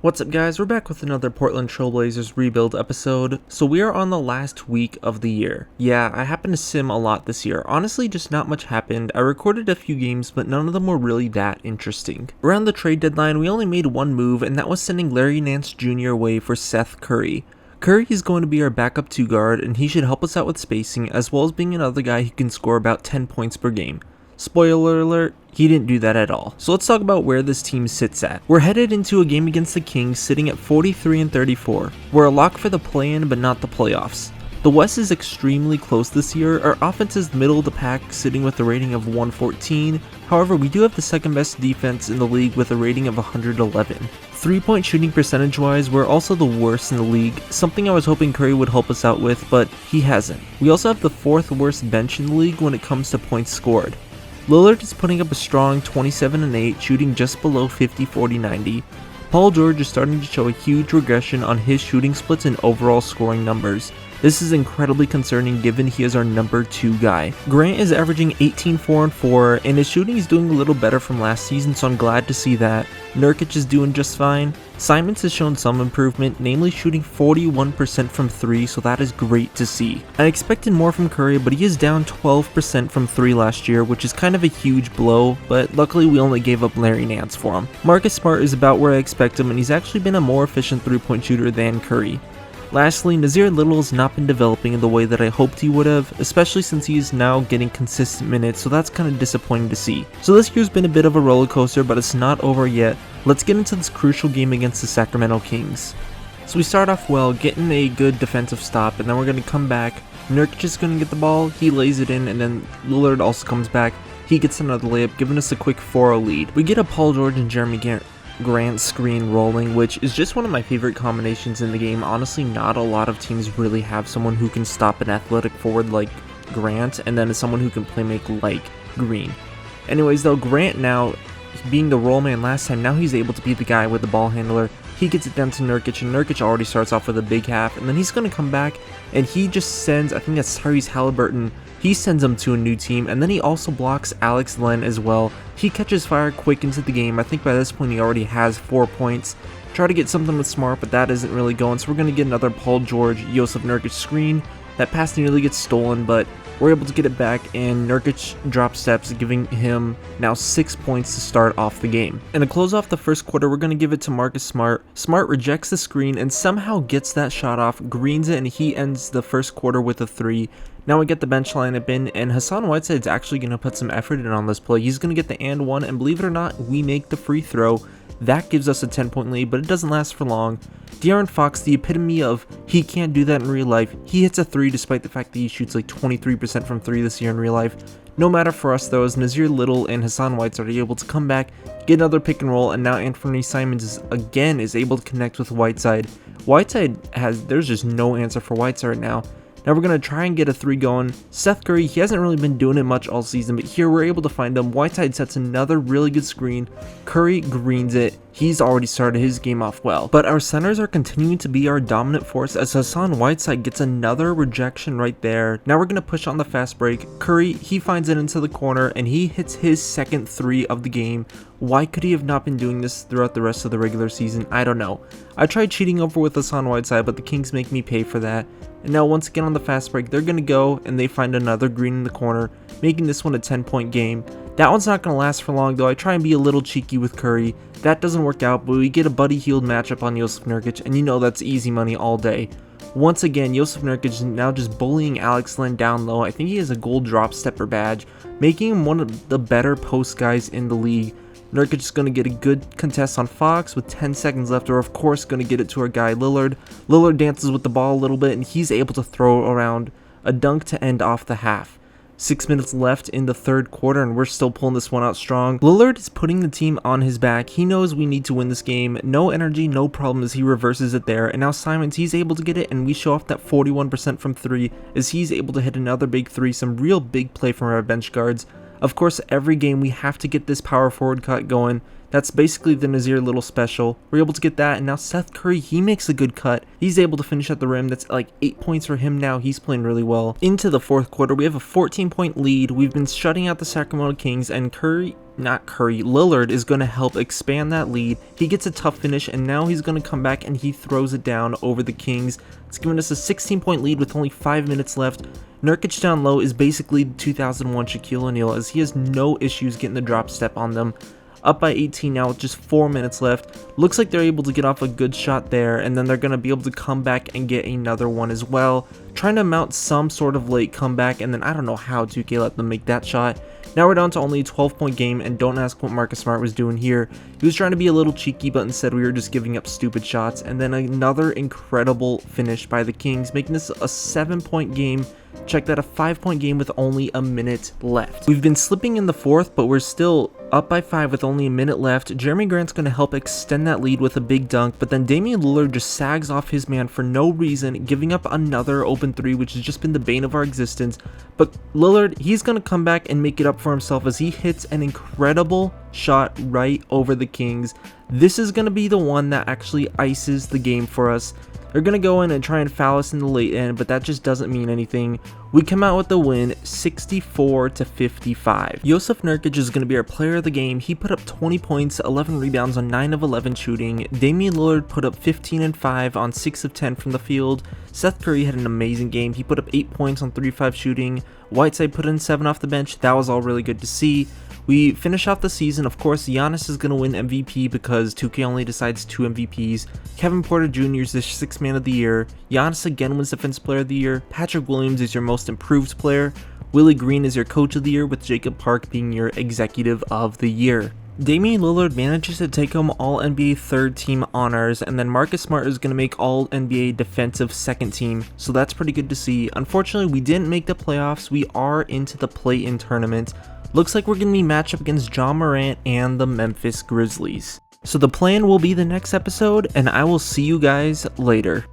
What's up guys, we're back with another Portland Trailblazers rebuild episode. So we are on the last week of the year. Yeah, I happened to sim a lot this year. Honestly, just not much happened. I recorded a few games, but none of them were really that interesting. Around the trade deadline, we only made one move, and that was sending Larry Nance Jr. away for Seth Curry. Curry is going to be our backup 2 guard, and he should help us out with spacing, as well as being another guy who can score about 10 points per game. Spoiler alert, he didn't do that at all. So let's talk about where this team sits at. We're headed into a game against the Kings sitting at 43-34. We're a lock for the play-in but not the playoffs. The West is extremely close this year. Our offense is middle of the pack, sitting with a rating of 114. However, we do have the second best defense in the league with a rating of 111. 3-point shooting percentage wise, we're also the worst in the league, something I was hoping Curry would help us out with, but he hasn't. We also have the 4th worst bench in the league when it comes to points scored. Lillard is putting up a strong 27-8, shooting just below 50-40-90. Paul George is starting to show a huge regression on his shooting splits and overall scoring numbers. This is incredibly concerning given he is our number 2 guy. Grant is averaging 18-4-4, and his shooting is doing a little better from last season, so I'm glad to see that. Nurkic is doing just fine. Simons has shown some improvement, namely shooting 41% from 3, so that is great to see. I expected more from Curry, but he is down 12% from 3 last year, which is kind of a huge blow, but luckily we only gave up Larry Nance for him. Marcus Smart is about where I expect him, and he's actually been a more efficient 3-point shooter than Curry. Lastly, Nassir Little has not been developing in the way that I hoped he would have, especially since he is now getting consistent minutes, so that's kind of disappointing to see. So this year's been a bit of a roller coaster, but it's not over yet. Let's get into this crucial game against the Sacramento Kings. So we start off well, getting a good defensive stop, and then we're going to come back. Nurkic is going to get the ball, he lays it in, and then Lillard also comes back. He gets another layup, giving us a quick 4-0 lead. We get a Paul George and Jeremy Grant screen rolling, which is just one of my favorite combinations in the game. Honestly, not a lot of teams really have someone who can stop an athletic forward like Grant, and then someone who can play make like Green. Anyways, though, Grant now, being the roll man last time, now he's able to be the guy with the ball handler. He gets it down to Nurkic, and Nurkic already starts off with a big half, and then he's going to come back, and he just sends, I think that's Tyrese Halliburton, he sends him to a new team, and then he also blocks Alex Len as well. He catches fire quick into the game. I think by this point he already has 4 points. Try to get something with Smart, but that isn't really going, so we're going to get another Paul George, Jusuf Nurkic screen. That pass nearly gets stolen, but we're able to get it back, and Nurkic drop steps, giving him now 6 points to start off the game. And to close off the first quarter, we're going to give it to Marcus Smart. Smart rejects the screen and somehow gets that shot off, greens it, and he ends the first quarter with a 3. Now we get the bench lineup in, and Hassan Whiteside's actually going to put some effort in on this play. He's going to get the and one, and believe it or not, we make the free throw. That gives us a 10-point lead, but it doesn't last for long. De'Aaron Fox, the epitome of he can't do that in real life. He hits a 3 despite the fact that he shoots like 23% from 3 this year in real life. No matter for us though, as Nassir Little and Hassan Whiteside are able to come back, get another pick and roll, and now Anthony Simons is able to connect with Whiteside. There's just no answer for Whiteside right now. Now we're going to try and get a 3 going. Seth Curry, he hasn't really been doing it much all season, but here we're able to find him. Whiteside sets another really good screen. Curry greens it. He's already started his game off well. But our centers are continuing to be our dominant force as Hassan Whiteside gets another rejection right there. Now we're going to push on the fast break. Curry, he finds it into the corner, and he hits his second 3 of the game. Why could he have not been doing this throughout the rest of the regular season? I don't know. I tried cheating over with Hassan Whiteside, but the Kings make me pay for that. And now once again on the fast break, they're going to go, and they find another green in the corner, making this one a 10-point game. That one's not going to last for long, though. I try and be a little cheeky with Curry. That doesn't work out, but we get a buddy healed matchup on Jusuf Nurkic, and you know that's easy money all day. Once again, Jusuf Nurkic is now just bullying Alex Len down low. I think he has a gold drop stepper badge, making him one of the better post guys in the league. Nurkic is going to get a good contest on Fox with 10 seconds left. We're of course going to get it to our guy Lillard. Lillard dances with the ball a little bit, and he's able to throw around a dunk to end off the half. 6 minutes left in the third quarter, and we're still pulling this one out strong. Lillard is putting the team on his back. He knows we need to win this game. No energy, no problem as he reverses it there. And now Simons, he's able to get it, and we show off that 41% from 3 as he's able to hit another big 3. Some real big play from our bench guards. Of course, every game we have to get this power forward cut going. That's basically the Nazir little special. We're able to get that, and now Seth Curry, he makes a good cut. He's able to finish at the rim. That's like 8 points for him now. He's playing really well. Into the fourth quarter, we have a 14-point lead. We've been shutting out the Sacramento Kings, and Lillard is going to help expand that lead. He gets a tough finish, and now he's going to come back and he throws it down over the Kings. It's giving us a 16-point lead with only 5 minutes left. Nurkic down low is basically 2001 Shaquille O'Neal, as he has no issues getting the drop step on them. Up by 18 now with just 4 minutes left. Looks like they're able to get off a good shot there, and then they're going to be able to come back and get another one as well. Trying to mount some sort of late comeback, and then I don't know how 2K let them make that shot. Now we're down to only a 12-point game, and don't ask what Marcus Smart was doing here. He was trying to be a little cheeky, but instead we were just giving up stupid shots. And then another incredible finish by the Kings, making this a 7-point game. Check that, a 5-point game with only a minute left. We've been slipping in the fourth, but we're still up by 5 with only a minute left. Jeremy Grant's going to help extend that lead with a big dunk, but then Damian Lillard just sags off his man for no reason, giving up another open 3, which has just been the bane of our existence. But Lillard, he's going to come back and make it up for himself as he hits an incredible shot right over the Kings. This is going to be the one that actually ices the game for us. They're going to go in and try and foul us in the late end, but that just doesn't mean anything. We come out with the win, 64-55. Jusuf Nurkic is going to be our player of the game. He put up 20 points, 11 rebounds on 9 of 11 shooting. Damian Lillard put up 15 and 5 on 6 of 10 from the field. Seth Curry had an amazing game. He put up 8 points on 3 of 5 shooting. Whiteside put in 7 off the bench. That was all really good to see. We finish off the season. Of course, Giannis is going to win MVP because 2K only decides 2 MVPs. Kevin Porter Jr. is the 6th man of the year. Giannis again wins Defensive Player of the Year. Patrick Williams is your most improved player. Willie Green is your Coach of the Year, with Jacob Park being your Executive of the Year. Damian Lillard manages to take home All-NBA third team honors, and then Marcus Smart is going to make All-NBA defensive second team, so that's pretty good to see. Unfortunately, we didn't make the playoffs. We are into the play-in tournament. Looks like we're going to be matched up against John Morant and the Memphis Grizzlies. So the plan will be the next episode, and I will see you guys later.